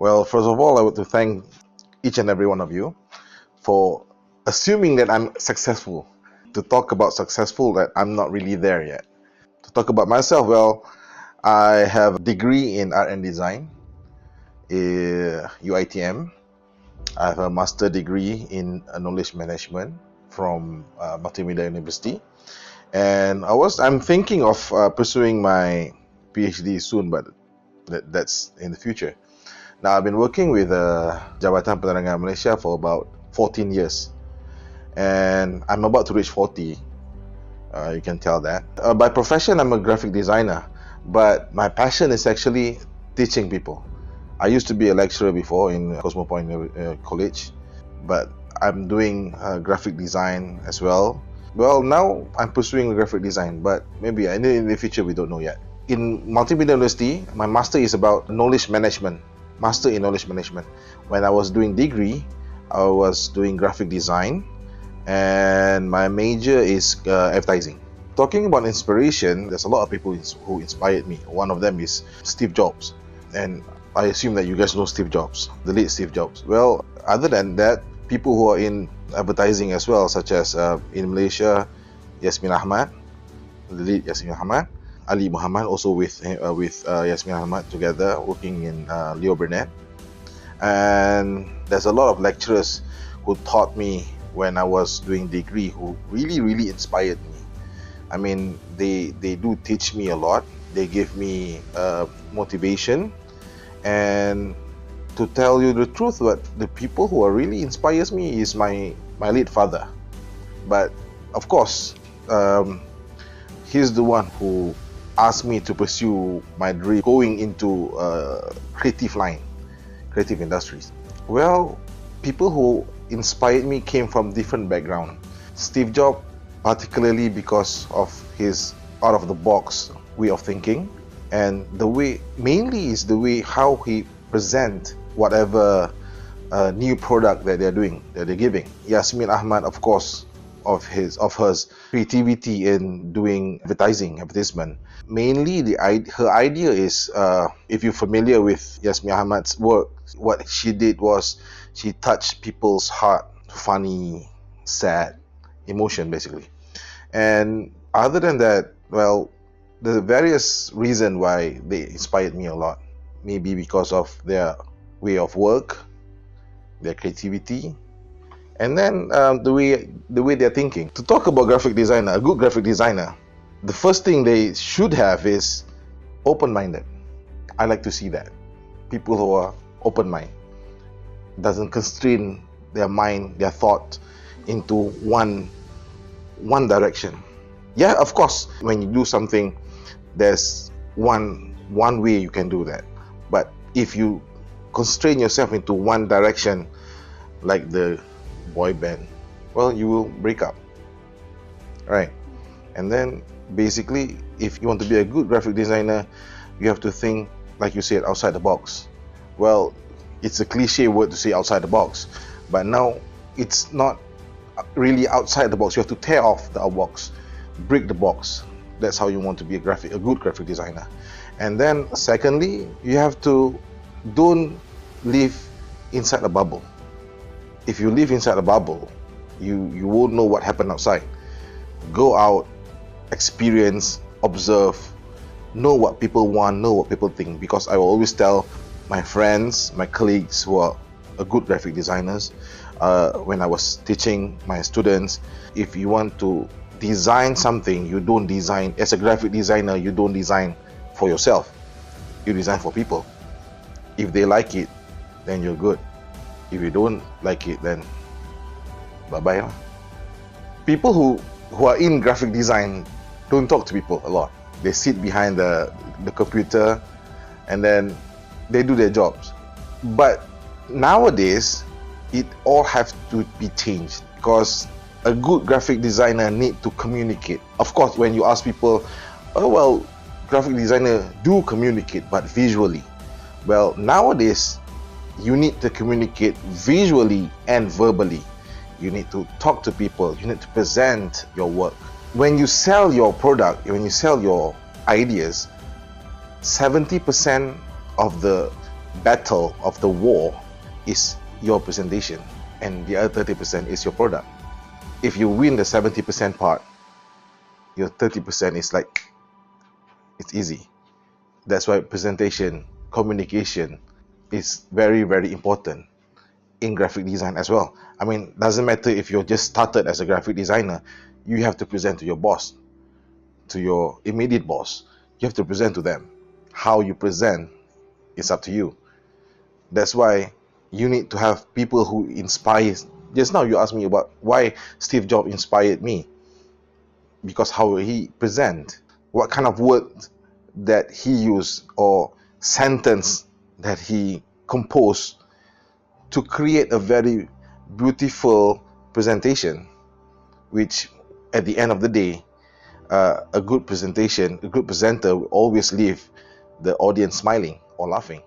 Well, first of all, I want to thank each and every one of you for assuming that I'm successful. To talk about successful, that I'm not really there yet. To talk about myself, well, I have a degree in art and design, UITM. I have a master degree in knowledge management from Multimedia University, and I'm thinking of pursuing my PhD soon, but that's in the future. Now, I've been working with Jabatan Penerangan Malaysia for about 14 years, and I'm about to reach 40. You can tell that. By profession, I'm a graphic designer, but my passion is actually teaching people. I used to be a lecturer before in Cosmopolitan College, but I'm doing graphic design as well. Well, now I'm pursuing graphic design, but maybe in the future we don't know yet. In Multimedia University, my master is about knowledge management. Master in knowledge management. When I was doing degree, I was doing graphic design, and my major is advertising. Talking about inspiration, there's a lot of people who inspired me. One of them is Steve Jobs, and I assume that you guys know Steve Jobs, the late Steve Jobs. Well, other than that, people who are in advertising as well, such as in Malaysia, Yasmin Ahmad, the late Yasmin Ahmad, Ali Muhammad, also with Yasmin Ahmad together, working in Leo Burnett. And there's a lot of lecturers who taught me when I was doing degree, who really inspired me. I mean, they do teach me a lot. They give me motivation. And to tell you the truth, what the people who are really inspires me is my late father. But of course, he's the one who asked me to pursue my dream going into creative line, creative industries. Well, people who inspired me came from different background. Steve Jobs, particularly because of his out of the box way of thinking, and the way mainly is the way how he present whatever new product that they're doing, that they're giving. Yasmin Ahmad, of course, of her creativity in doing advertisement. Mainly, her idea is, if you're familiar with Yasmin Ahmad's work, what she did was she touched people's heart, funny, sad, emotion basically. And other than that, well, the various reasons why they inspired me a lot. Maybe because of their way of work, their creativity, and then the way they're thinking. To talk about graphic designer, a good graphic designer, the first thing they should have is open-minded. I like to see that. People who are open-minded, doesn't constrain their mind, their thought into one direction. Yeah, of course, when you do something, there's one way you can do that. But if you constrain yourself into one direction, like the boy band, well, you will break up, right? And then basically, if you want to be a good graphic designer, you have to think, like you said, outside the box. Well, it's a cliche word to say outside the box, but now it's not really outside the box. You have to tear off the box, break the box. That's how you want to be a good graphic designer. And then secondly, you have to don't live inside a bubble. If you live inside a bubble, you won't know what happened outside. Go out, experience, observe, know what people want, know what people think. Because I will always tell my friends, my colleagues who are good graphic designers, when I was teaching my students, if you want to design something, you don't design, as a graphic designer, you don't design for yourself, you design for people. If they like it, then you're good. If you don't like it, then bye-bye. People who are in graphic design don't talk to people a lot. They sit behind the computer and then they do their jobs. But nowadays, it all have to be changed, because a good graphic designer need to communicate. Of course, when you ask people, oh well, graphic designer do communicate, but visually. Well, nowadays, you need to communicate visually and verbally. You need to talk to people. You need to present your work. When you sell your product, when you sell your ideas, 70% of the battle of the war is your presentation, and the other 30% is your product. If you win the 70% part, your 30% is like, it's easy. That's why presentation, communication is very, very important in graphic design as well. I mean, doesn't matter if you're just started as a graphic designer, you have to present to your boss, to your immediate boss. You have to present to them. How you present is up to you. That's why you need to have people who inspire. Just now you asked me about why Steve Jobs inspired me, because how he present, what kind of word that he used or sentence that he composed to create a very beautiful presentation, which at the end of the day, a good presentation, a good presenter will always leave the audience smiling or laughing.